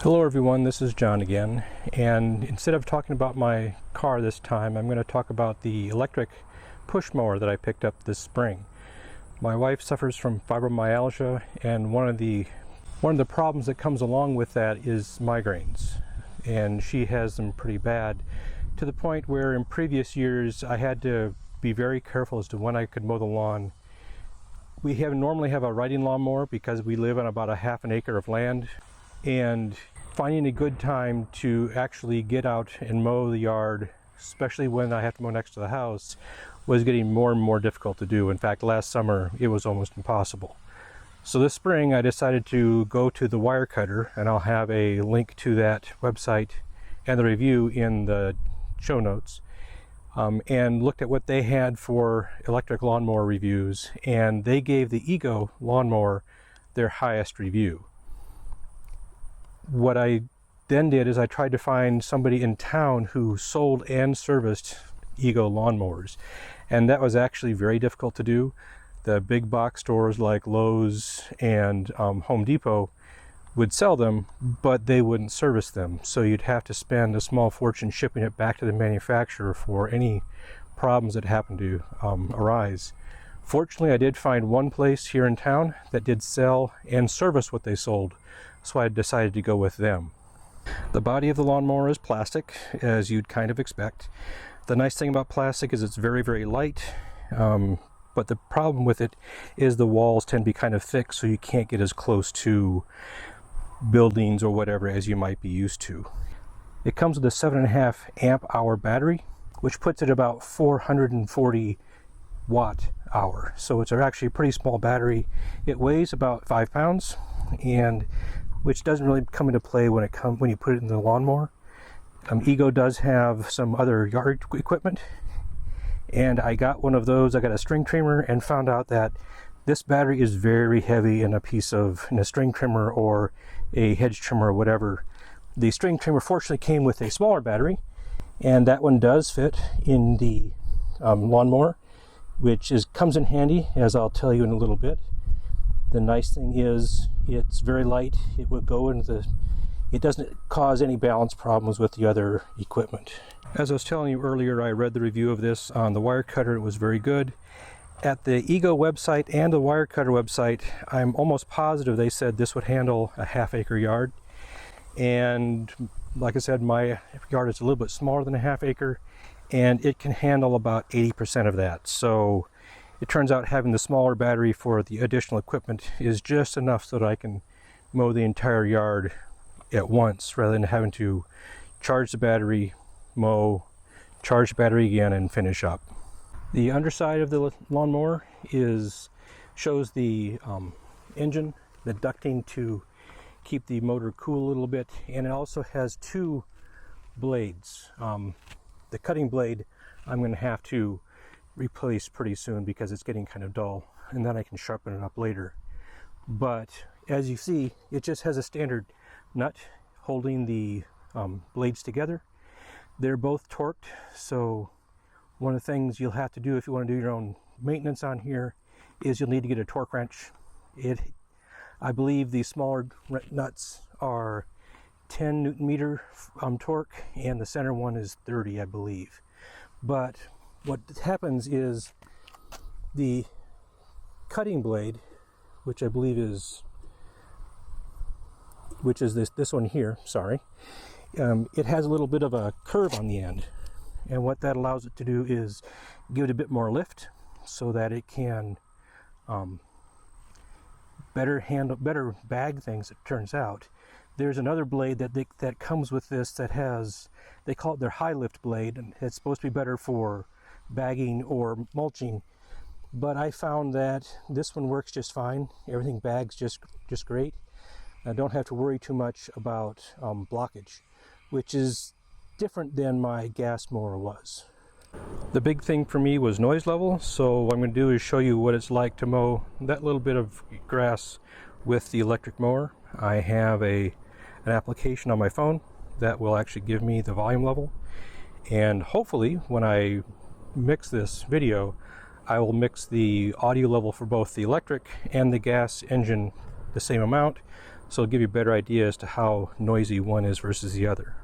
Hello everyone, this is John again, and instead of talking about my car this time, I'm going to talk about the electric push mower that I picked up this spring. My wife suffers from fibromyalgia, and one of the problems that comes along with that is migraines, and she has them pretty bad, to the point where in previous years I had to be very careful as to when I could mow the lawn. We normally have a riding lawnmower because we live on about a half an acre of land, and finding a good time to actually get out and mow the yard, especially when I have to mow next to the house, was getting more and more difficult to do. In fact, last summer it was almost impossible. So this spring I decided to go to the wire cutter, and I'll have a link to that website and the review in the show notes, and looked at what they had for electric lawnmower reviews, and they gave the Ego lawnmower their highest review. What I then did is I tried to find somebody in town who sold and serviced Ego lawnmowers, and that was actually very difficult to do. The big box stores like Lowe's and Home Depot would sell them, but they wouldn't service them, so you'd have to spend a small fortune shipping it back to the manufacturer for any problems that happened to arise. Fortunately, I did find one place here in town that did sell and service what they sold, so I decided to go with them. The body of the lawnmower is plastic, as you'd kind of expect. The nice thing about plastic is it's very, very light, but the problem with it is the walls tend to be kind of thick, so you can't get as close to buildings or whatever as you might be used to. It comes with a 7.5 amp hour battery, which puts it about 440 watt hour. So it's actually a pretty small battery. It weighs about 5 pounds, and which doesn't really come into play when you put it in the lawnmower. Ego does have some other yard equipment, and I got one of those. I got a string trimmer and found out that this battery is very heavy in a string trimmer or a hedge trimmer or whatever. The string trimmer fortunately came with a smaller battery, and that one does fit in the lawnmower, which comes in handy, as I'll tell you in a little bit. The nice thing is it's very light. It would go into it doesn't cause any balance problems with the other equipment. As I was telling you earlier, I read the review of this on the wire cutter. It was very good. At the Ego website and the wire cutter website, I'm almost positive they said this would handle a half-acre yard. And like I said, my yard is a little bit smaller than a half-acre, and it can handle about 80% of that. So it turns out having the smaller battery for the additional equipment is just enough so that I can mow the entire yard at once, rather than having to charge the battery, mow, charge the battery again, and finish up. The underside of the lawnmower shows the engine, the ducting to keep the motor cool a little bit, and it also has two blades. The cutting blade I'm going to have to replace pretty soon because it's getting kind of dull, and then I can sharpen it up later. But as you see, it just has a standard nut holding the blades together. They're both torqued, so one of the things you'll have to do if you want to do your own maintenance on here is you'll need to get a torque wrench. I believe the smaller nuts are 10 Newton meter torque, and the center one is 30, I believe. But what happens is the cutting blade, which I believe is this one here, sorry, it has a little bit of a curve on the end, and what that allows it to do is give it a bit more lift so that it can better bag things, it turns out. There's another blade that comes with this that has, they call it their high lift blade, and it's supposed to be better for bagging or mulching, but I found that this one works just fine. Everything bags just great. I don't have to worry too much about blockage, which is different than my gas mower was. The big thing for me was noise level, so what I'm going to do is show you what it's like to mow that little bit of grass with the electric mower. I have an application on my phone that will actually give me the volume level, and hopefully when I mix this video, I will mix the audio level for both the electric and the gas engine the same amount, so it'll give you a better idea as to how noisy one is versus the other.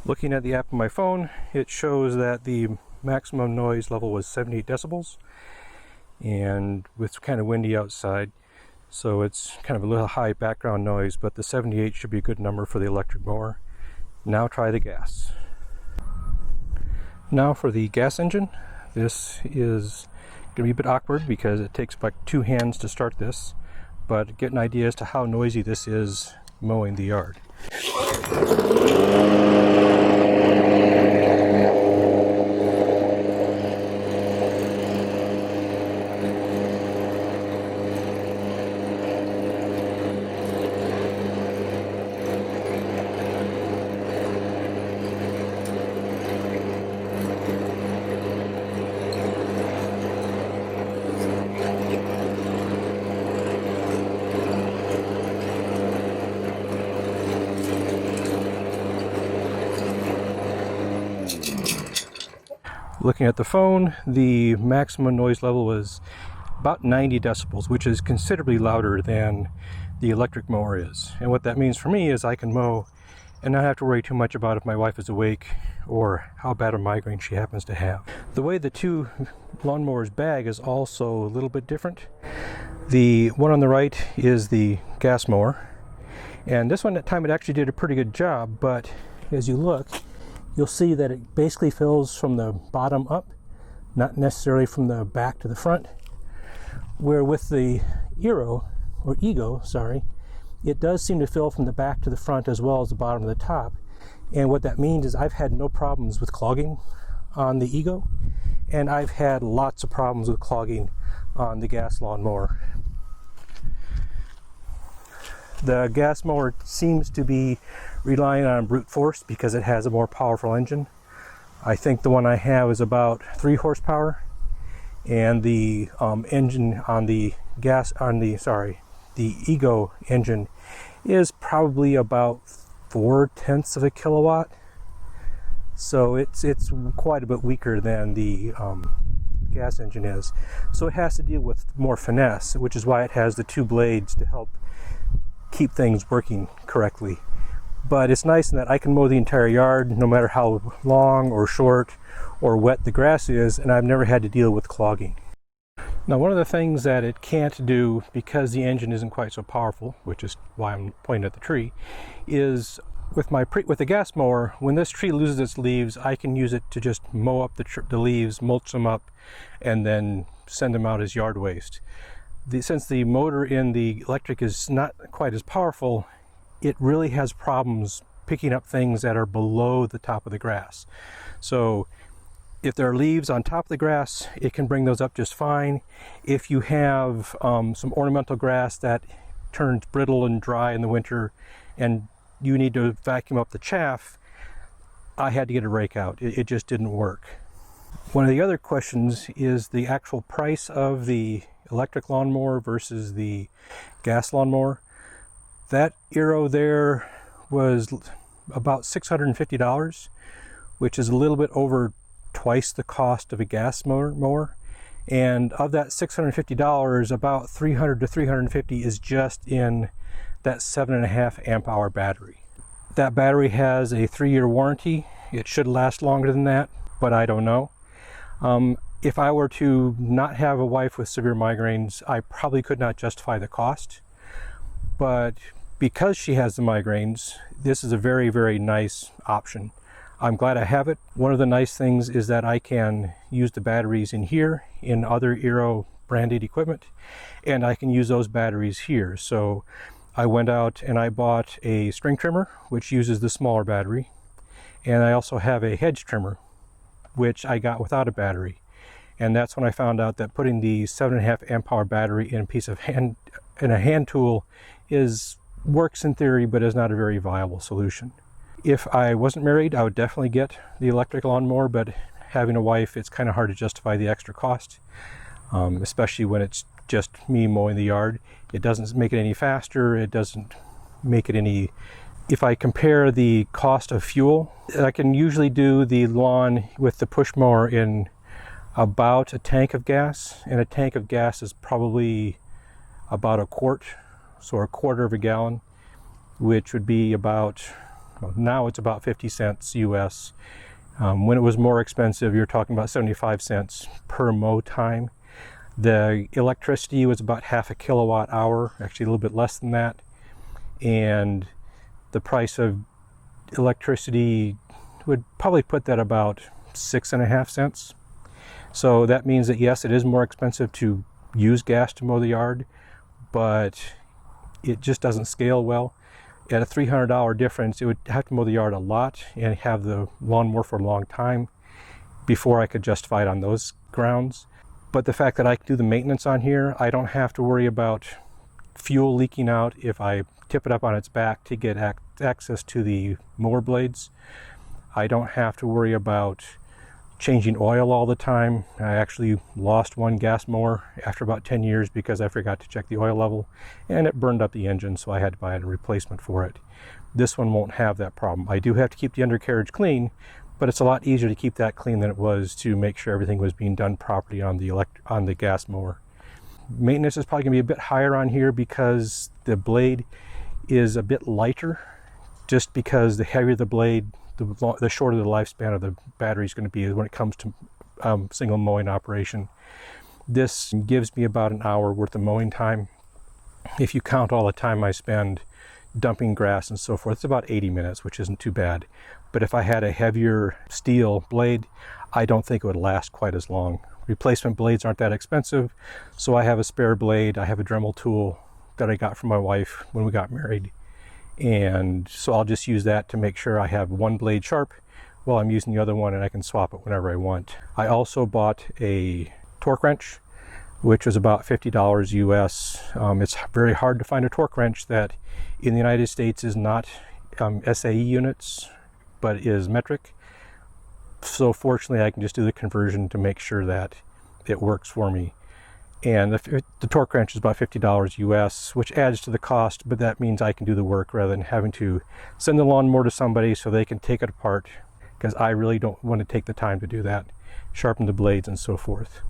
Looking at the app on my phone, it shows that the maximum noise level was 78 decibels, and it's kind of windy outside, so it's kind of a little high background noise, but the 78 should be a good number for the electric mower. Now try the gas. Now for the gas engine. This is going to be a bit awkward because it takes about 2 hands to start this, but get an idea as to how noisy this is mowing the yard. Looking at the phone, the maximum noise level was about 90 decibels, which is considerably louder than the electric mower is. And what that means for me is I can mow and not have to worry too much about if my wife is awake or how bad a migraine she happens to have. The way the two lawnmowers bag is also a little bit different. The one on the right is the gas mower, and this one at time it actually did a pretty good job, but as you look, you'll see that it basically fills from the bottom up, not necessarily from the back to the front. Where with the Ego, it does seem to fill from the back to the front as well as the bottom to the top. And what that means is I've had no problems with clogging on the Ego, and I've had lots of problems with clogging on the gas lawnmower. The gas mower seems to be relying on brute force because it has a more powerful engine. I think the one I have is about 3 horsepower, and the engine on the Ego engine is probably about 4/10 of a kilowatt. So it's quite a bit weaker than the gas engine is. So it has to deal with more finesse, which is why it has the 2 blades to help keep things working correctly. But it's nice in that I can mow the entire yard no matter how long or short or wet the grass is, and I've never had to deal with clogging. Now, one of the things that it can't do because the engine isn't quite so powerful, which is why I'm pointing at the tree, is with the gas mower, when this tree loses its leaves, I can use it to just mow up the leaves, mulch them up, and then send them out as yard waste. Since the motor in the electric is not quite as powerful, it really has problems picking up things that are below the top of the grass. So if there are leaves on top of the grass, it can bring those up just fine. If you have some ornamental grass that turns brittle and dry in the winter and you need to vacuum up the chaff, I had to get a rake out. It just didn't work. One of the other questions is the actual price of the electric lawnmower versus the gas lawnmower. That Ego there was about $650, which is a little bit over twice the cost of a gas mower. And of that $650, about $300 to $350 is just in that 7.5 amp hour battery. That battery has a 3-year warranty. It should last longer than that, but I don't know. If I were to not have a wife with severe migraines, I probably could not justify the cost. But because she has the migraines, this is a very, very nice option. I'm glad I have it. One of the nice things is that I can use the batteries in here in other Ego branded equipment, and I can use those batteries here. So I went out and I bought a string trimmer, which uses the smaller battery. And I also have a hedge trimmer, which I got without a battery. And that's when I found out that putting the 7.5 amp hour battery in a hand tool works in theory, but is not a very viable solution. If I wasn't married, I would definitely get the electric lawnmower, but having a wife, it's kind of hard to justify the extra cost, especially when it's just me mowing the yard. It doesn't make it any faster. It doesn't make it any... If I compare the cost of fuel, I can usually do the lawn with the push mower in about a tank of gas, and a tank of gas is probably about a quart, so a quarter of a gallon, which would be about, well, now it's about 50 cents US. When it was more expensive, you're talking about 75 cents per mow time. The electricity was about half a kilowatt hour, actually a little bit less than that. And the price of electricity would probably put that about 6.5 cents. So that means that yes, it is more expensive to use gas to mow the yard, but it just doesn't scale well. At a $300 difference, it would have to mow the yard a lot and have the lawnmower for a long time before I could justify it on those grounds. But the fact that I can do the maintenance on here, I don't have to worry about fuel leaking out if I tip it up on its back to get access to the mower blades. I don't have to worry about changing oil all the time. I actually lost one gas mower after about 10 years because I forgot to check the oil level, and it burned up the engine, so I had to buy a replacement for it. This one won't have that problem. I do have to keep the undercarriage clean, but it's a lot easier to keep that clean than it was to make sure everything was being done properly on the gas mower. Maintenance is probably going to be a bit higher on here because the blade is a bit lighter, just because the heavier the blade, the shorter the lifespan of the battery is going to be when it comes to single mowing operation. This gives me about an hour worth of mowing time. If you count all the time I spend dumping grass and so forth, it's about 80 minutes, which isn't too bad. But if I had a heavier steel blade, I don't think it would last quite as long. Replacement blades aren't that expensive, so I have a spare blade. I have a Dremel tool that I got from my wife when we got married. And so I'll just use that to make sure I have one blade sharp while I'm using the other one, and I can swap it whenever I want. I also bought a torque wrench, which was about $50 US. It's very hard to find a torque wrench that in the United States is not SAE units, but is metric. So fortunately, I can just do the conversion to make sure that it works for me. And the torque wrench is about $50 US, which adds to the cost, but that means I can do the work rather than having to send the lawnmower to somebody so they can take it apart, because I really don't want to take the time to do that, sharpen the blades and so forth.